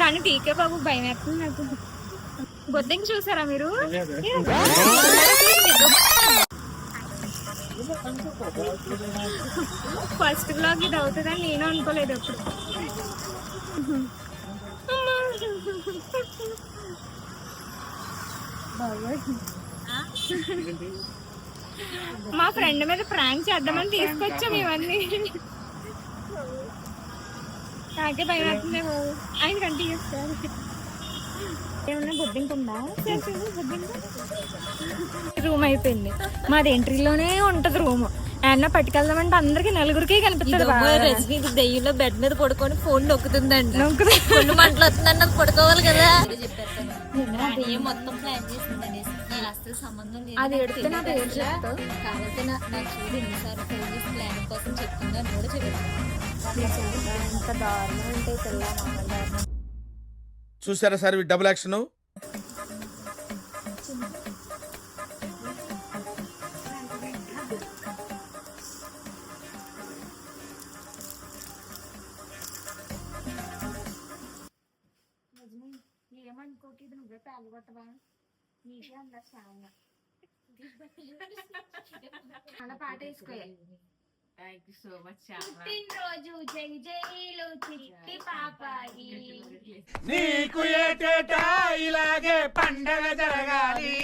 దాన్ని టీకే బాబు భయం వేస్తుంది నాకు. బొద్దింక చూసారా మీరు? ఫస్ట్ బ్లాగ్ ఇది అవుతుందని నేను అనుకోలేదు అప్పుడు. మా ఫ్రెండ్ మీద ప్రాంక్ చేద్దామని తీసుకొచ్చాం ఇవన్నీ. నాకే భయం అవుతుంది బాబు. ఆయన కంటిన్యూ చేస్తారు. ఏమన్నా బొద్దింక ఉందా? రూమ్ అయిపోయింది. మాది ఎంట్రీలోనే ఉంటది రూమ్. ఏమన్నా పట్టుకెళ్దామంటే అందరికి నలుగురికి కనిపిస్తుంది. రజనీ దెయ్యంలో బెడ్ మీద పడుకొని ఫోన్ నొక్కుతుందండి. ఫోన్ మంటలు వస్తుందండి, అది పడుకోవాలి కదా. మొత్తం ప్లాన్ చేసిందండి. నేను అసలు సంబంధం లేదు, అది ఎడితే నా పేరు చెప్తా. కాబట్టి నాకు చూడు ఎన్నిసార్లు ఫోన్ చేసి ప్లాన్ కోసం చెప్తుందో అని కూడా చెప్పాను. ఎంత దారుణం అంటే పిల్ల మామూలు. చూసారా సార్ డబుల్ యాక్షన్. ఏమనుకోకి ఇది నువ్వే పేలు కొట్టవా? నీకే అందరు చాలా చాలా పాట వేసుకోవాలి. Thank you so much. పుట్టినరోజు జై జైలు చిట్టి పాపాయి. నీకు ఏటేటా ఇలాగే పండగ జరగాలి,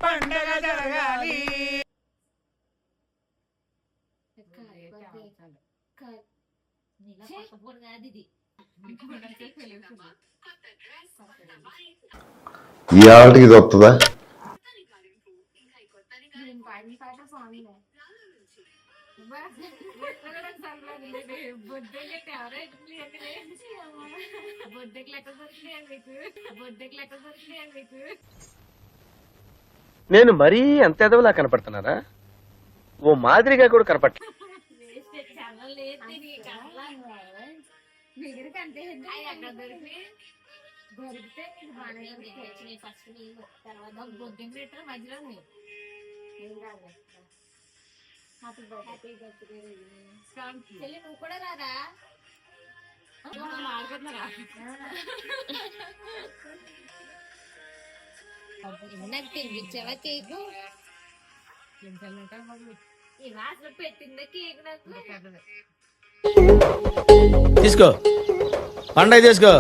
పండగ జరగాలి. ఈ ఆటకి ఇది వస్తుందా? నేను మరీ అంత ఎదవలా కనపడుతున్నారా? ఓ మాదిరిగా కూడా కనపడలేదు. నువ్వు కూడా రాదా? నాకు తినిపించావా కేకు? ఇలా అసలు పెట్టిందా కేక్ నాకు? తీసుకో పండగ తీసుకో.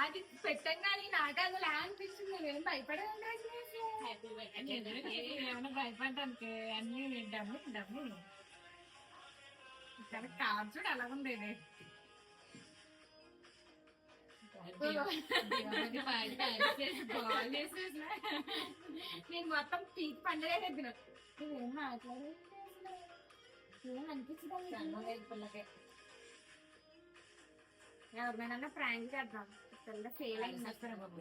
అది పెట్టంగానే నాకు అది అనిపించింది. నేను భయపడేమన్నా భయపడ్డానికి అన్ని డబ్బు డబ్బు ఇక్కడ కార్ చూడు అలాగుంది. నేను మొత్తం పీక్ పండుగ దగ్గర నువ్వేం మాట్లాడే ఏం అనిపించదు. ఎవరినైనా ప్రాంక్ చేద్దాం. పిల్ల ఫెయిల్ అయింది బాబు.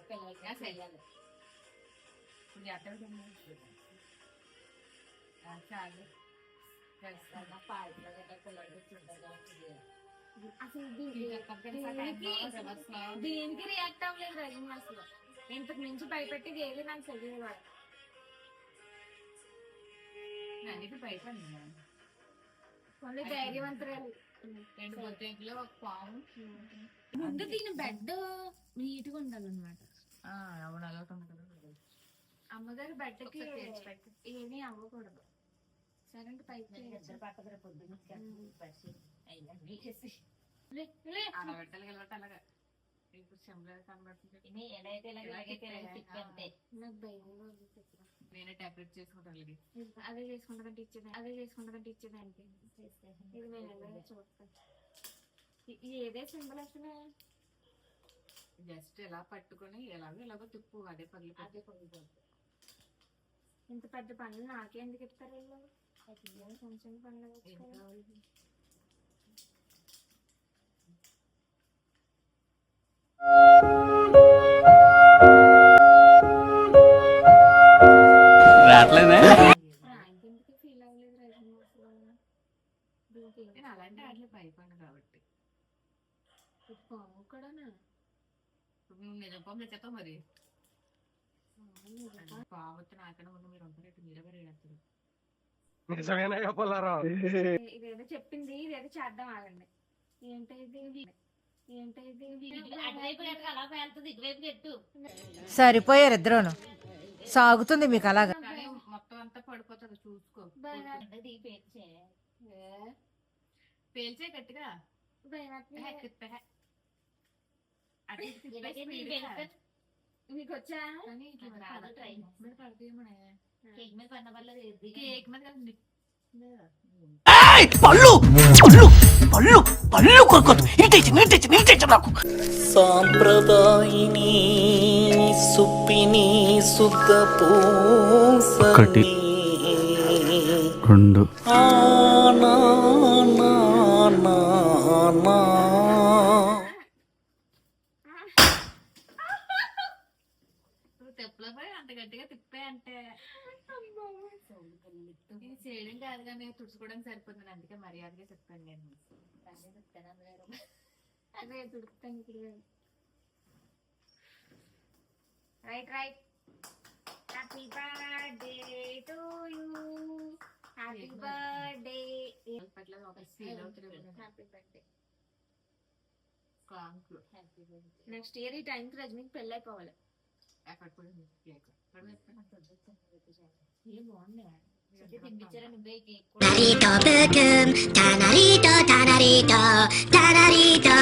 పిల్లలుగా చెయ్యాలి. అసలు దీనికి రియాక్ట్ అవ్వలేదు రజనీ. అసలు ఇంతకు మించి భయపెట్టేది ఏది నాకు తెలియదు. వాడు కొన్ని ధైర్యవంతురాలు. ముందు దీని బెడ్ నీట్ గా ఉండాలన్నమాట. అమ్మగారి బెడ్కి ఏమీ అవ్వకూడదు. సరే పైకి నేనే టాబ్లెట్ చేసుకుంటాను. అదే చేసుకుంటుందంటే ఇచ్చేది, అదే చేసుకుంటుందంటే ఇచ్చేదానికి. ఇది నేను చూస్తాను. ఏదే సింబల్ అసలు జస్ట్ ఎలా పట్టుకొని ఎలాగో తిప్పు. అదే పగిలిపోతుంది. ఇంత పెద్ద పనులు నాకే ఎందుకు ఇస్తారు వీళ్ళు? కొంచెం పనులు ఫీల్ అవ్వలేదు రజనీ. నేను అలాంటి వాటిలో భయపడను కాబట్టి. పాము కూడా నువ్వు నిజం పాము తెచ్చేస్తావు మరి. నిజమేనా పుల్లారావు? ఇదేదో చెప్పింది, ఇదేదో చేద్దాం ఆగండి. ఏంటైతే అటువైపు కనుక అలా పేలుతుంది, ఇటువైపు ఎట్టు. సరిపోయారు ఇద్దరును. సాగుతుంది మీకు అలాగా. మొత్తం అంతా పడిపోతుంది చూసుకో. పేల్చే గట్టిగా మీకు వచ్చా కేక్ మీద పడిన పర్లేదు, కేక్ మీద పళ్ళు పళ్ళు పళ్ళు పళ్ళు కొరకొద్దు. ఇరిటేషన్ నాకు. సాంప్రదాయిని సుప్పిని శుద్ధ పూసని 2 తెప్పలో పోయి అంత గట్టిగా తిప్పే అంటే ఇది చేయడం కాదు కానీ తుడుచుకోవడానికి సరిపోతుంది. అందుకే మర్యాదగా చెప్పాను నేను. అదే తుడుపుతాను ఇప్పుడు. Right happy birthday to you. Happy birthday. Happy birthday. Next year ఈ టైంకి రజనీకి పెళ్ళి అయిపోవాలి. తినిపించారా నువ్వే cake? Tanarito, tanarito, tanarito, tanarito,